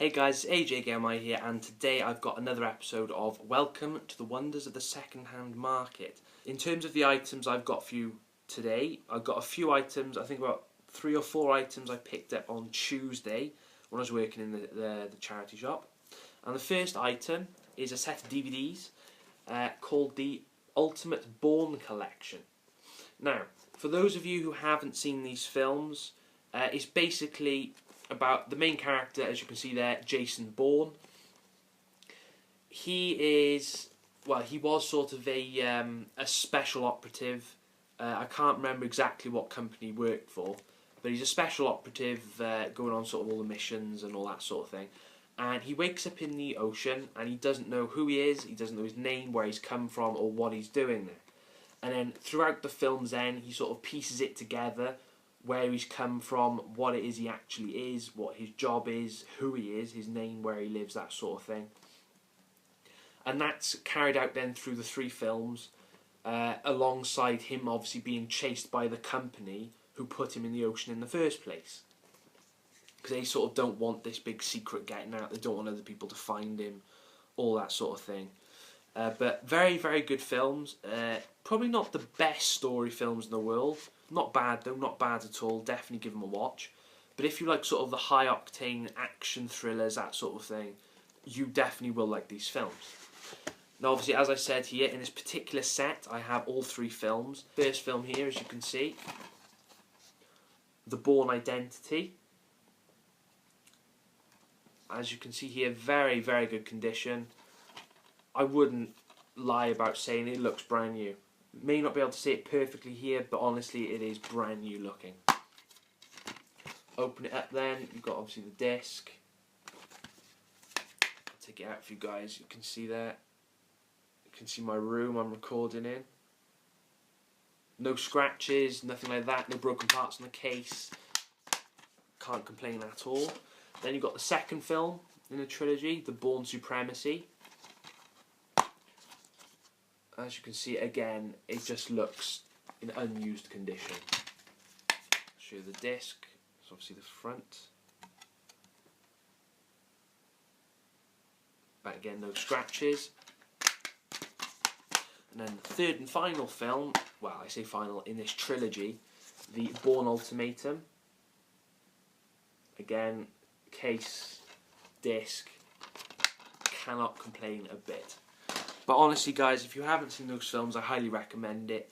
Hey guys, it's AJ Gamai here, and today I've got another episode of Welcome to the Wonders of the Second-Hand Market. In terms of the items I've got for you today, I've got a few items, I think about 3 or 4 items I picked up on Tuesday when I was working in the charity shop. And the first item is a set of DVDs called the Ultimate Bourne Collection. Now, for those of you who haven't seen these films, it's basically about the main character, as you can see there, Jason Bourne. He was sort of a special operative. I can't remember exactly what company he worked for, but he's a special operative going on sort of all the missions and all that sort of thing. And he wakes up in the ocean and he doesn't know who he is, he doesn't know his name, where he's come from, or what he's doing there. And then throughout the film's end, he sort of pieces it together, where he's come from, what it is he actually is, what his job is, who he is, his name, where he lives, that sort of thing. And that's carried out then through the 3 films, alongside him obviously being chased by the company who put him in the ocean in the first place. Because they sort of don't want this big secret getting out, they don't want other people to find him, all that sort of thing. But very, very good films. Probably not the best story films in the world. Not bad though, not bad at all. Definitely give them a watch. But if you like sort of the high octane action thrillers, that sort of thing, you definitely will like these films. Now obviously, as I said here, in this particular set I have all 3 films. First film here, as you can see, the Bourne Identity. As you can see here, very, very good condition. I wouldn't lie about saying it looks brand new. May not be able to see it perfectly here, but honestly it is brand new looking. Open it up then, you've got obviously the disc. I'll take it out for you guys, you can see there. You can see my room I'm recording in. No scratches, nothing like that, no broken parts on the case. Can't complain at all. Then you've got the second film in the trilogy, the Bourne Supremacy. As you can see, again, it just looks in unused condition. I'll show you the disc. It's obviously the front. But again, no scratches. And then the third and final film, well, I say final, in this trilogy, the Bourne Ultimatum. Again, case, disc, cannot complain a bit. But honestly guys, if you haven't seen those films, I highly recommend it.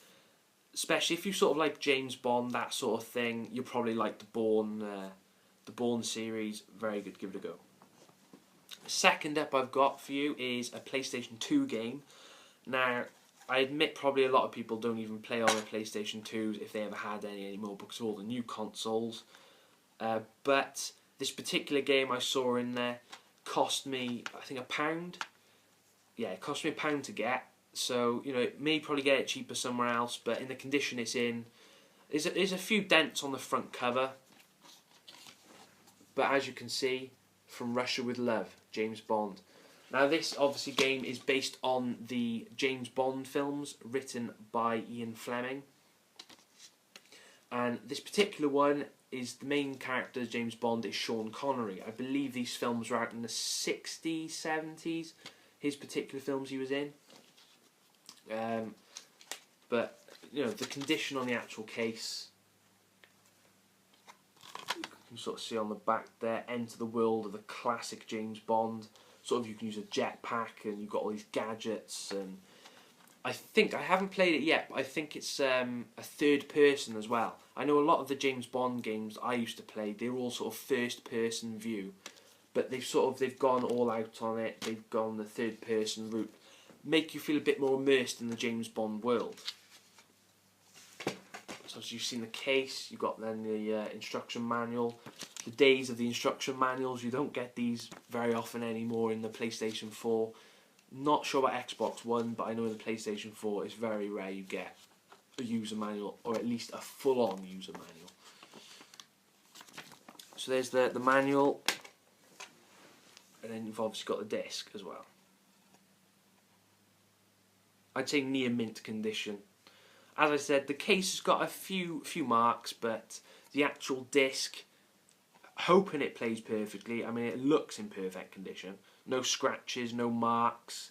Especially if you sort of like James Bond, that sort of thing, you'll probably like the Bourne series. Very good, give it a go. Second up I've got for you is a PlayStation 2 game. Now, I admit probably a lot of people don't even play on their PlayStation 2s if they ever had any anymore because of all the new consoles. But this particular game I saw in there cost me, I think, £1. Yeah, it cost me £1 to get, so you know, it may probably get it cheaper somewhere else, but in the condition it's in, there's a few dents on the front cover, but as you can see, From Russia with Love, James Bond. Now this obviously game is based on the James Bond films written by Ian Fleming, and this particular one is the main character, James Bond, is Sean Connery. I believe these films were out in the 60s, 70s. His particular films he was in, but you know, the condition on the actual case, you can sort of see on the back there, enter the world of the classic James Bond. Sort of, you can use a jetpack and you've got all these gadgets, and I think, I haven't played it yet, but I think it's a third person as well. I know a lot of the James Bond games I used to play, they were all sort of first person view. But they've gone all out on it. They've gone the third person route, make you feel a bit more immersed in the James Bond world. So as you've seen the case, you've got then the instruction manual. The days of the instruction manuals, you don't get these very often anymore in the PlayStation 4. Not sure about Xbox One, but I know in the PlayStation 4 it's very rare you get a user manual, or at least a full-on user manual. So there's the manual. And then you've obviously got the disc as well. I'd say near mint condition. As I said, the case has got a few marks, but the actual disc, hoping it plays perfectly. I mean, it looks in perfect condition. No scratches, no marks.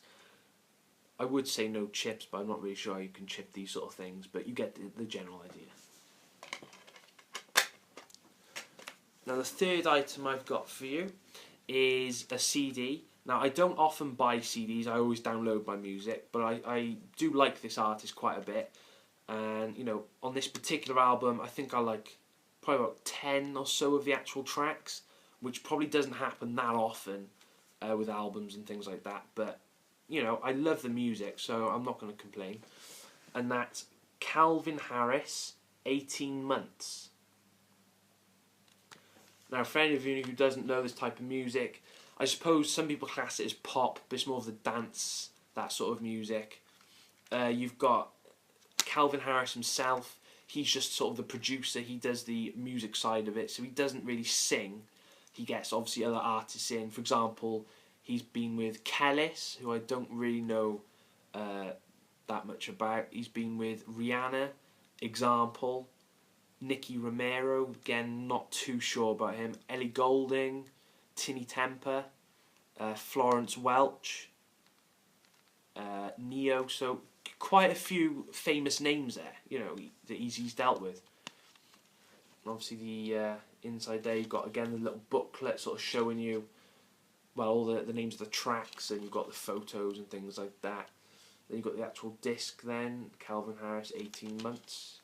I would say no chips, but I'm not really sure how you can chip these sort of things, but you get the general idea. Now the third item I've got for you is a CD. Now I don't often buy CDs, I always download my music, but I do like this artist quite a bit. And you know, on this particular album, I think I like probably about 10 or so of the actual tracks, which probably doesn't happen that often with albums and things like that. But you know, I love the music, so I'm not going to complain. And that's Calvin Harris, 18 Months. Now, for any of you who doesn't know this type of music, I suppose some people class it as pop, but it's more of the dance, that sort of music. You've got Calvin Harris himself. He's just sort of the producer. He does the music side of it, so he doesn't really sing. He gets obviously other artists in. For example, he's been with Kellis, who I don't really know that much about. He's been with Rihanna, example. Nicky Romero, again, not too sure about him. Ellie Goulding, Tinny Temper, Florence Welch, Neo. So quite a few famous names there, you know, that he's dealt with. And obviously the inside there, you've got again the little booklet sort of showing you, well, all the names of the tracks, and you've got the photos and things like that. Then you've got the actual disc then, Calvin Harris, 18 Months.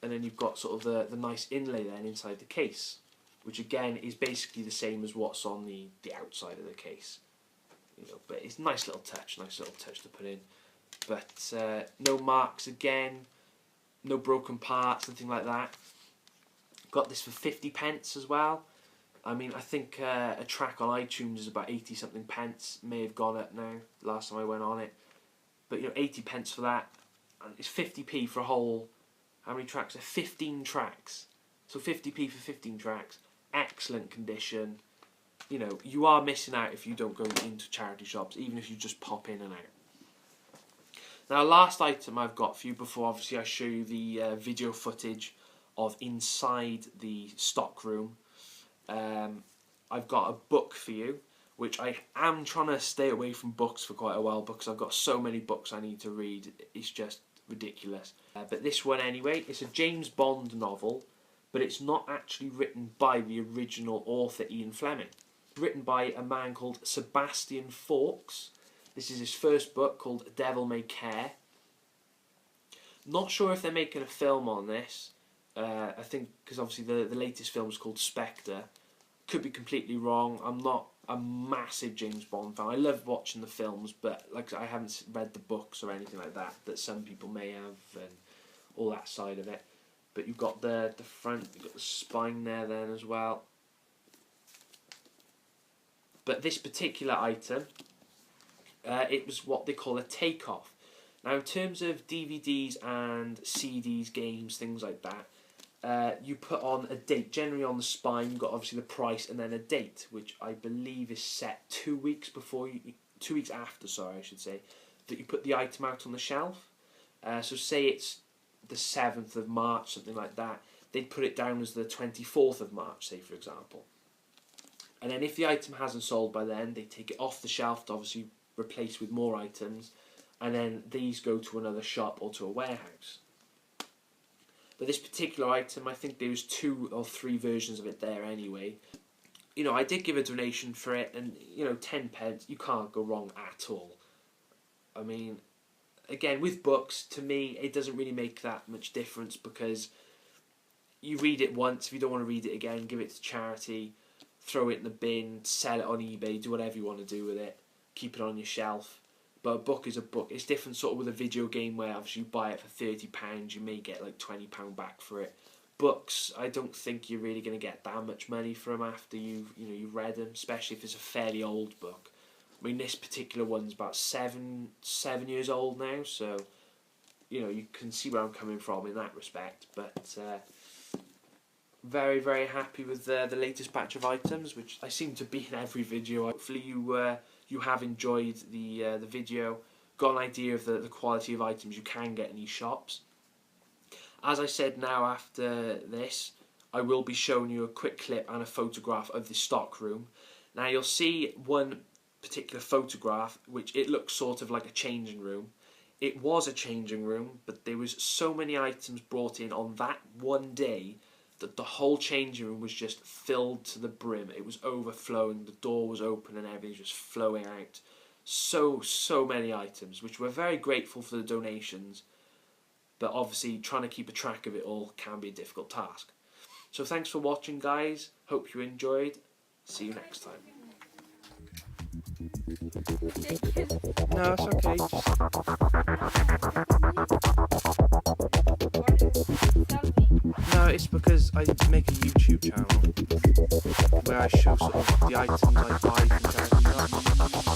And then you've got sort of the nice inlay then inside the case, which again is basically the same as what's on the outside of the case. You know, but it's a nice little touch to put in. But no marks again, no broken parts, nothing like that. Got this for 50p as well. I mean, I think a track on iTunes is about 80 something pence. May have gone up now, last time I went on it. But you know, 80p for that, and it's 50p for a whole. How many tracks? 15 tracks. So 50p for 15 tracks. Excellent condition. You know, you are missing out if you don't go into charity shops, even if you just pop in and out. Now, last item I've got for you before obviously I show you the video footage of inside the stock room. I've got a book for you, which I am trying to stay away from books for quite a while because I've got so many books I need to read. It's just ridiculous. But this one anyway, it's a James Bond novel, but it's not actually written by the original author Ian Fleming. It's written by a man called Sebastian Faulks. This is his first book called Devil May Care. Not sure if they're making a film on this. I think because obviously the latest film is called Spectre. Could be completely wrong. I'm not a massive James Bond fan. I love watching the films, but like I haven't read the books or anything like that some people may have, and all that side of it. But you've got the front, you've got the spine there then as well. But this particular item, it was what they call a takeoff. Now in terms of DVDs and CDs, games, things like that, you put on a date. Generally on the spine you've got obviously the price and then a date, which I believe is set 2 weeks before 2 weeks after, sorry I should say, that you put the item out on the shelf. So say it's the 7th of March, something like that, they'd put it down as the 24th of March, say for example. And then if the item hasn't sold by then, they take it off the shelf to obviously replace with more items, and then these go to another shop or to a warehouse. But this particular item, I think there was 2 or 3 versions of it there anyway. You know, I did give a donation for it, and you know, 10p, you can't go wrong at all. I mean, again, with books, to me, it doesn't really make that much difference because you read it once. If you don't want to read it again, give it to charity, throw it in the bin, sell it on eBay, do whatever you want to do with it, keep it on your shelf. But a book is a book. It's different sort of with a video game where obviously you buy it for £30, you may get like £20 back for it. Books, I don't think you're really going to get that much money for them after you've read them, especially if it's a fairly old book. I mean, this particular one's about seven years old now, so you know, you can see where I'm coming from in that respect. But very, very happy with the latest batch of items, which I seem to be in every video. Hopefully you have enjoyed the video, got an idea of the quality of items you can get in these shops. As I said now, after this, I will be showing you a quick clip and a photograph of the stock room. Now you'll see one particular photograph which it looks sort of like a changing room. It was a changing room, but there was so many items brought in on that one day that the whole changing room was just filled to the brim. It was overflowing, the door was open and everything was just flowing out. So many items, which we're very grateful for the donations, but obviously trying to keep a track of it all can be a difficult task. So thanks for watching, guys. Hope you enjoyed. See you next time. No, it's okay. No, it's because I make a YouTube channel where I show sort of the items I buy from charities.